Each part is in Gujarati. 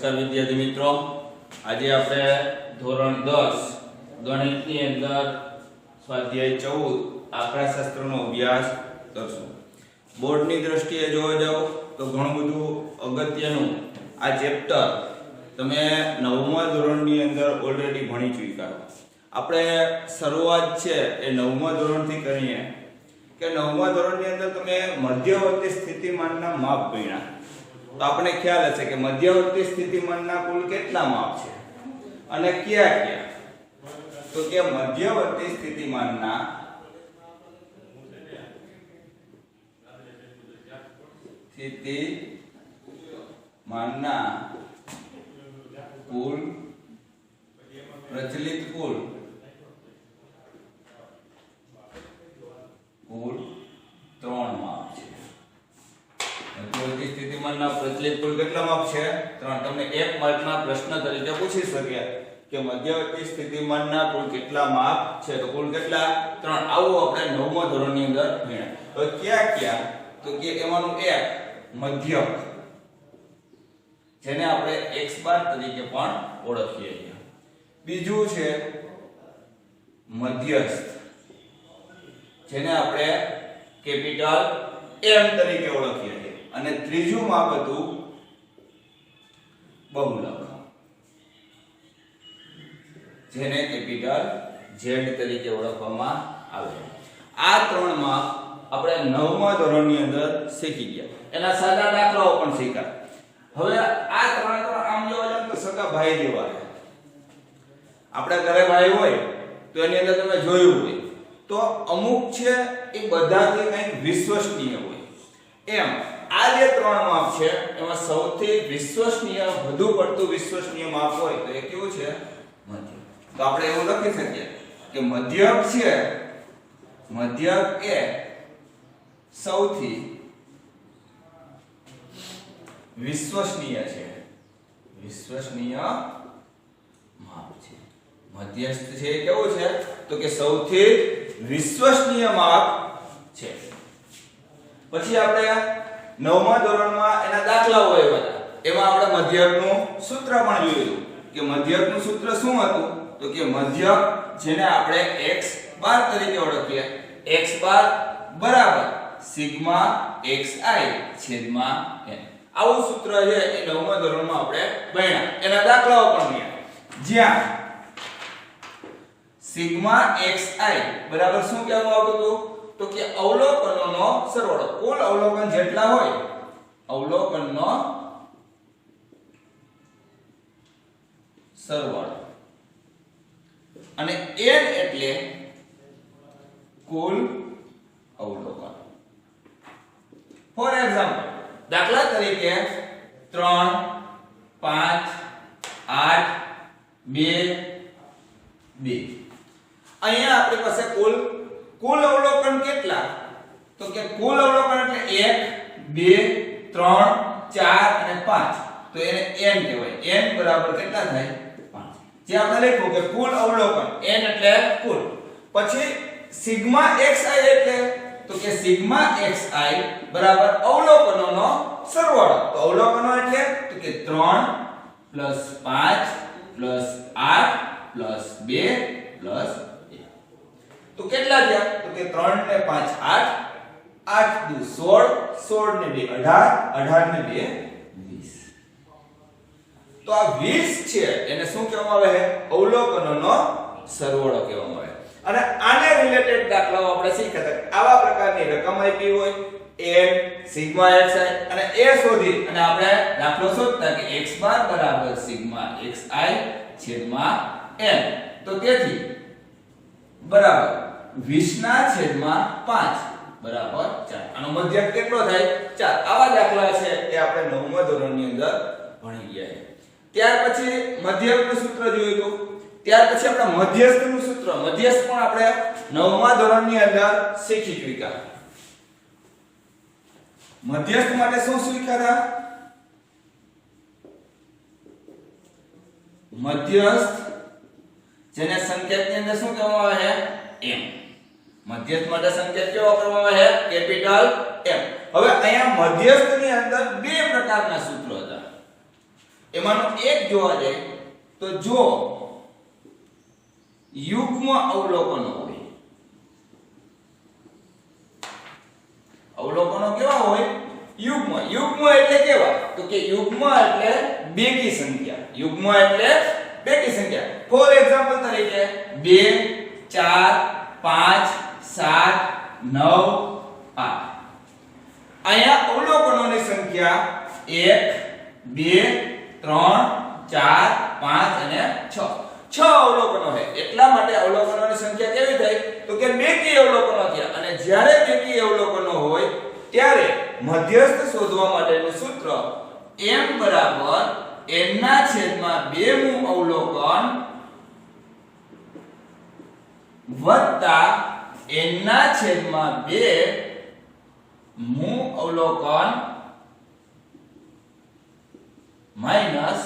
નમસ્કાર વિદ્યાર્થી મિત્રો, આજે આપણે ધોરણ 10 ગણિતની અંદર સ્વાધ્યાય 14 આંકડાશાસ્ત્રનો અભ્યાસ કરશું. બોર્ડની દ્રષ્ટિએ જોવા જાવ તો ઘણું બધું અગત્યનું આ ચેપ્ટર તમે 9મા ધોરણની અંદર ઓલરેડી ભણી ચૂક્યા. આપણે શરૂઆત છે એ 9મા ધોરણથી કરીએ કે 9મા ધોરણની અંદર તમે મધ્યવર્તી સ્થિતિમાનના માપ ભણ્યા. તો આપણે ખ્યાલ હશે કે મધ્યવર્તી સ્થિતિમાનના કુલ કેટલા માપ છે અને કયા કયા. તો કે મધ્યવર્તી સ્થિતિમાનના કુલ પ્રચલિત કુલ 3 માપ છે. મધ્યવર્તી સ્થિતિમાનના પ્રચલિત કુલ કેટલા માપ છે? 3. તમને 1 માર્કના પ્રશ્ન તરીકે પૂછી શકે કે મધ્યવર્તી સ્થિતિમાનના કુલ કેટલા માપ છે, તો કુલ કેટલા? 3. આવું આપણે 9મા ધોરણની અંદર ભણ્યા. તો ક્યાં ક્યાં? તો કે એમાંનું એક મધ્યક, જેને આપણે x બાર તરીકે પણ ઓળખીએ છીએ. બીજું છે મધ્યસ્થ, જેને આપણે કેપિટલ M તરીકે ઓળખીએ છીએ. અને ત્રીજું માપ હતું બહુલક, જેને કેપિટલ Z તરીકે ઓળખવામાં આવે. આ 3 માપ આપણે 9મા ધોરણની અંદર શીખી ગયા. એના સાદા દાખલાઓ પણ શીખ્યા. હવે આ 3 આમ જોવા જાવ તો સગા ભાઈ જેવા છે. આપણા ઘરે ભાઈ હોય તો એની અંદર તમે જોયું હોય તો અમુક છે એ બધાથી કંઈક વિશ્વસનીય હોય. એમ આ જે 3 માપ છે એમાં સૌથી વિશ્વસનીય, વધુ પડતું વિશ્વસનીય માપ હોય તો એ કેવું છે? મધ્યક. તો આપણે એવું લખી શકીએ કે મધ્યક છે, મધ્યક એ સૌથી વિશ્વસનીય છે, વિશ્વસનીય માપ છે. મધ્યસ્થ છે કેવું છે? તો કે સૌથી વિશ્વસનીય માપ છે. પછી આપણે 9મા ધોરણમાં એના દાખલાઓ આવ્યા હતા. એમાં આપણે મધ્યકનું સૂત્ર પણ જોયું કે મધ્યકનું સૂત્ર શું હતું? તો કે મધ્યક, જેને આપણે x બાર તરીકે ઓળખીએ, x બાર બરાબર સિગ્મા xi છેદમાં n. આવું સૂત્ર છે એ 9મા ધોરણમાં આપણે ભણ્યા. એના દાખલાઓ પણ ભણ્યા, જ્યાં સિગ્મા xi બરાબર શું કહેવામાં આવતું હતું? તો કે અવલોકનોનો સરવાળો. કુલ અવલોકન જેટલા હોય, અવલોકનનો સરવાળો. અને n એટલે કુલ અવલોકન. ફોર એક્ઝામ્પલ, દાખલા તરીકે 3 5 8 2 2. અહીંયા આપણી પાસે કુલ અવલોકન કેટલા? તો કે કુલ અવલોકન એટલે 1 2 3 4 અને 5. તો એને n કહેવાય. n બરાબર કેટલા થાય? 5. જે આપણે લખ્યું કે કુલ અવલોકન, n એટલે કુલ. પછી સિગ્મા xi એટલે તો કે સિગ્મા xi બરાબર અવલોકનોનો સરવાળો. તો અવલોકનો એટલે તો કે 3 + 5 + 8 + 2 + તો કેટલા થયા? તો કે 3 ને 5 8, 8 દુ 16, 16 ને 2 18, 18 ને 2 20. તો આ 20 છે એને શું કહેવામાં આવે? અવલોકનોનો સરવાળો કહેવામાં આવે. અને આને રિલેટેડ દાખલાઓ આપણે શીખ્યા હતા. આવા પ્રકારની રકમ આપી હોય, n સિગ્મા xi, અને એ શોધી અને આપણે દાખલો શોધતા કે x બાર બરાબર સિગ્મા xi છેદમાં n. તો તેથી બરાબર 20 ના છેદમાં 5 બરાબર 4. આનો મધ્યક કેટલો થાય? 4. આવા દાખલા છે એ આપણે 9મા ધોરણની અંદર ભણી ગયા છે. ત્યાર પછી મધ્યકનું સૂત્ર જોયું હતું. ત્યાર પછી આપણે મધ્યસ્થનું સૂત્ર, મધ્યસ્થ પણ આપણે 9મા ધોરણની અંદર શીખી ચૂક્યા. મધ્યસ્થ માટે શું શીખ્યા હતા? મધ્યસ્થ, જેને સંકેતની અંદર શું કહેવામાં આવે છે? m. મધ્યસ્થ માટે સંકેત કેવો કરવામાં આવે છે? Capital M. હવે અહીંયા મધ્યસ્થની અંદર બે પ્રકારના સૂત્રો હતા. એમાંનો એક જોવા જાય તો જો યુગ્મ અવલોકનો હોય, અવલોકનો કેવા હોય? યુગ્મ. યુગ્મ એટલે કેવા? તો કે યુગ્મ એટલે બેકી સંખ્યા. યુગ્મ એટલે બેકી સંખ્યા. ફોર એક્ઝામ્પલ તરીકે 2 4 5 7 9 8. અહીંયા અવલોકનોની સંખ્યા 1 2 3 4 5 અને 6. 6 અવલોકનો છે. એટલા માટે અવલોકનોની સંખ્યા કેવી થઈ? તો કે બેકી અવલોકનો થયા. અને જ્યારે બેકી અવલોકનો હોય ત્યારે મધ્યસ્થ શોધવા માટેનું સૂત્ર m બરાબર n ના છેદમાં 2 મું અવલોકન વત્તા n ના છેદમાં 2 મું અવલોકન માઈનસ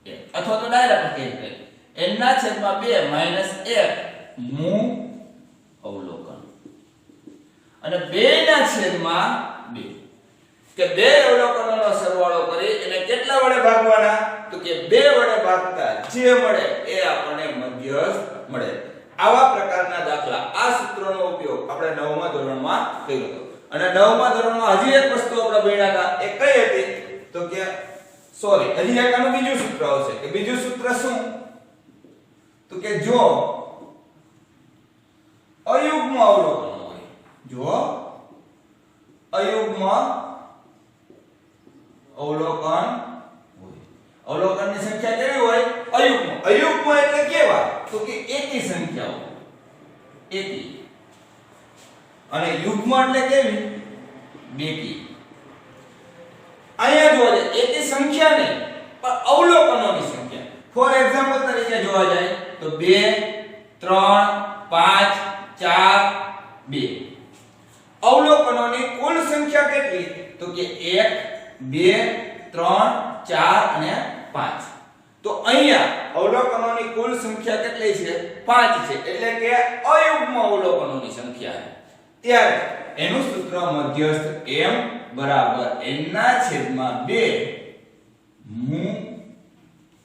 1 અથવા તો ડાયરેક્ટ કહી શકાય n ના છેદમાં 2 માઈનસ 1 મું અવલોકન અને 2 ના છેદમાં 2 કે 2 અવલોકનોનો સરવાળો કરી એને કેટલા વડે ભાગવાના? તો કે 2 વડે ભાગતા જે મળે એ આપણને મધ્યસ્થ મળે. આવા પ્રકારના દાખલા આ સૂત્રનો ઉપયોગ આપણે 9મા ધોરણમાં કર્યો હતો. અને 9મા ધોરણમાં હજી એક વસ્તુ આપણે ભણ્યા હતા. એ કઈ હતી? તો કે સોરી હજી એક આનું બીજું સૂત્ર આવશે. કે બીજું સૂત્ર શું? તો કે જો અયુગ્મ અવલોકન હોય, જો અયુગ્મ અવલોકન હોય, અવલોકનની સંખ્યા કેવી હોય? અયુગ્મ. અયુગ્મ એટલે કેવા? તો કે એકી સંખ્યાઓ, એકી. અને યુગ્મ એટલે કેવી? બેકી. અહીંયા જોવા જાય એકી સંખ્યા નહીં પણ અવલોકનોની સંખ્યા. ફોર એક્ઝામ્પલ તરીકે જોવા જાય તો 2 3 5 4 2. અવલોકનોની કુલ સંખ્યા કેટલી? તો કે 1 2 3 4 અને 5. તો અહીંયા અવલોકનોની કુલ સંખ્યા કેટલી છે? 5 છે. એટલે કે અયુગ્મ અવલોકનોની સંખ્યા છે. ત્યારે એનું સૂત્ર મધ્યસ્થ m બરાબર n ના છેદમાં 2 મું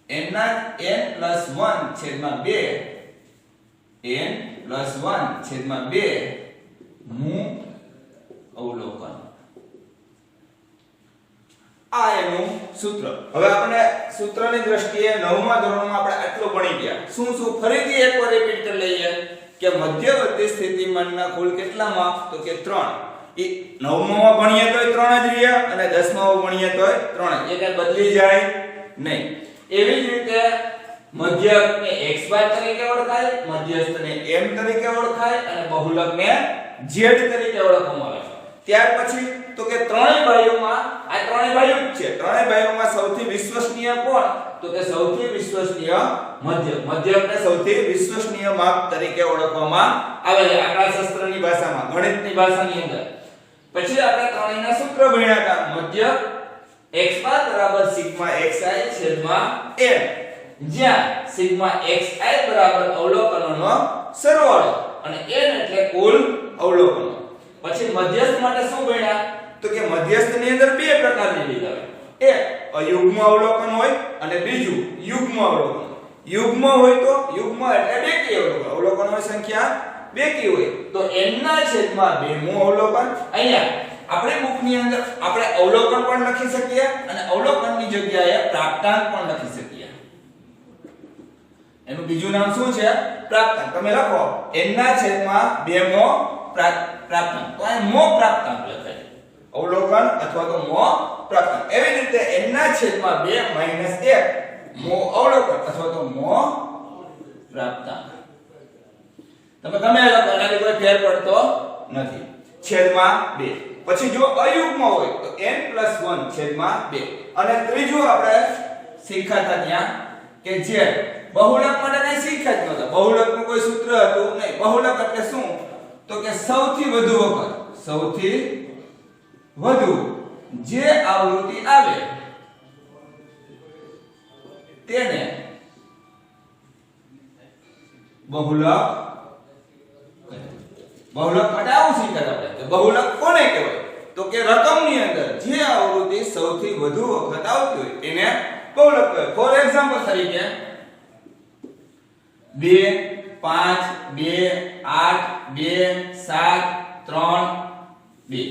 n ના n પ્લસ 1 છેદમાં 2 n પ્લસ 1 છેદમાં 2 મું અવલોકન. આ એનું સૂત્ર. હવે આપણે સૂત્રની દ્રષ્ટિએ 9મા ધોરણમાં આપણે આટલું ભણી ગયા. શું ફરીથી એકવાર રિપીટ કરી લઈએ કે મધ્યવર્તી સ્થિતિમાનના કુલ કેટલા માપ? તો કે 3. એ 9માં ભણીએ તોય 3 જ રહ્યા અને 10માં ભણીએ તોય 3. એ કઈ બદલી જાય નહીં. એવી જ રીતે મધ્યકને x બાર તરીકે ઓળખાય, મધ્યસ્થને m તરીકે ઓળખાય અને બહુલકને z તરીકે ઓળખવામાં આવે છે. ત્યાર પછી તો કે ત્રણેય બાજુમાં આ ત્રણેય બાજુ જ છે. ત્રણેય બાજુમાં સૌથી વિશ્વસનીય કોણ? તો કે સૌથી વિશ્વસનીય મધ્યક. મધ્યકને સૌથી વિશ્વસનીય માપ તરીકે ઓળખવામાં આવે છે આંકડાશાસ્ત્રની ભાષામાં, ગણિતની ભાષાની અંદર. પછી આપણે ત્રણેયના સૂત્ર ભણ્યા હતા. મધ્યક x બાર બરાબર સિગ્મા xi છેદમાં m, જ્યાં સિગ્મા xi બરાબર અવલોકનોનો સરવાળો અને n એટલે કુલ અવલોકનો. પછી મધ્યસ્થ માટે શું ભણ્યા? તો કે મધ્યસ્થની અંદર બે પ્રકારની રીત આવે. એક અયુગ્મ અવલોકન હોય અને બીજું યુગ્મ અવલોકન. યુગ્મ હોય તો યુગ્મ એટલે બેકી અવલોકન, અવલોકનોની સંખ્યા બેકી હોય તો n ના છેદમાં 2 મું અવલોકન. અહીંયા આપણી બુકની અંદર આપણે અવલોકન પણ લખી શકીએ અને અવલોકનની જગ્યાએ પ્રાપ્તાંક પણ લખી શકીએ. એનું બીજું નામ શું છે? પ્રાપ્તાંક. તમે લખો n ના છેદમાં 2 મો પ્રાપ્તાંક. તો આ મો પ્રાપ્તાંક લખાય, અવલોકન અથવા તો મો પ્રાપ્તાંક. એવી રીતે n ના છેદમાં 2 માઈનસ 1 મો અવલોકન અથવા તો મો પ્રાપ્તાંક. તમે ગમે એ લખો, એનાથી કોઈ ફેર પડતો નથી. છેદમાં 2. પછી જો અયુગ્મ હોય તો n+1 છેદમાં 2. અને ત્રીજું આપણે શીખ્યા ત્યાં કે જે બહુલક માટે કઈ શીખ્યા જ નહોતા. બહુલકનું કોઈ સૂત્ર હતું નહીં. બહુલક એટલે શું? તો કે સૌથી વધુ વખત, સૌથી વધુ જે આવૃત્તિ આવે તેને બહુલક. બહુલક માટે આવું શીખ્યા આપણે કે બહુલક કોને કહેવાય? તો કે રકમની અંદર જે આવૃત્તિ સૌથી વધુ વખત આવતી હોય એને બહુલક કહેવાય. ફોર એક્ઝામ્પલ તરીકે 2 5 2 8 2 7 3 2.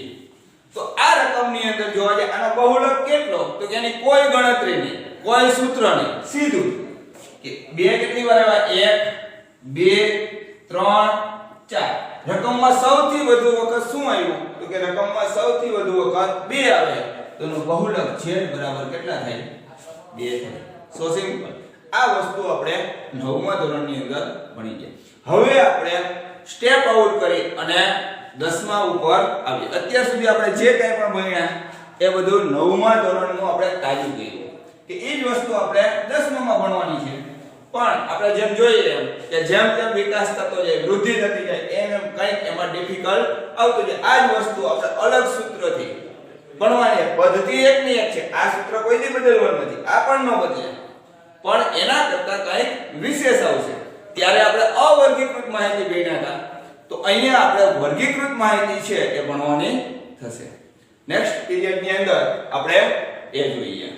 તો આ રકમની અંદર જોવા જાય આનો બહુલક કેટલો, તો કે એની કોઈ ગણતરી નહીં, કોઈ સૂત્ર નહીં, સીધું કે 2 કેટલી વાર આવ્યા 1 2 3 4. રકમમાં સૌથી વધુ વખત શું આવ્યું, તો કે રકમમાં સૌથી વધુ વખત 2 આવે તો એનું બહુલક z બરાબર કેટલા થાય 2 થાય. સો સિમ્પલ. આ વસ્તુ આપણે 9મા ધોરણની અંદર ભણી ગયા. હવે આપણે સ્ટેપ આઉટ કરી અને 10મા ઉપર આવી. અત્યાર સુધી આપણે જે કંઈ પણ ભણ્યા એ બધું 9મા ધોરણનું આપણે તાજું કર્યું કે એ જ વસ્તુ આપણે 10મામાં ભણવાની છે. પણ આપણે જેમ જોઈએ કે જેમ જેમ વિકાસ થતો જાય, વૃદ્ધિ થતી જાય, એમ કંઈક એમાં ડિફિકલ્ટ આવતું જાય. આ જ વસ્તુ આપણે અલગ સૂત્રથી ભણવાની. પદ્ધતિ એકની એક છે, આ સૂત્ર કોઈથી બદલવાનું નથી, આ પણ ન બદલે, પણ એના કરતા કંઈક વિશેષ આવશે. ત્યારે આપણે અવર્ગીકૃત માહિતી ભણ્યા હતા, તો અહીંયા આપણે વર્ગીકૃત માહિતી છે એ ભણવાની થશે. નેક્સ્ટ પીરિયડ ની અંદર આપણે એ જોઈએ.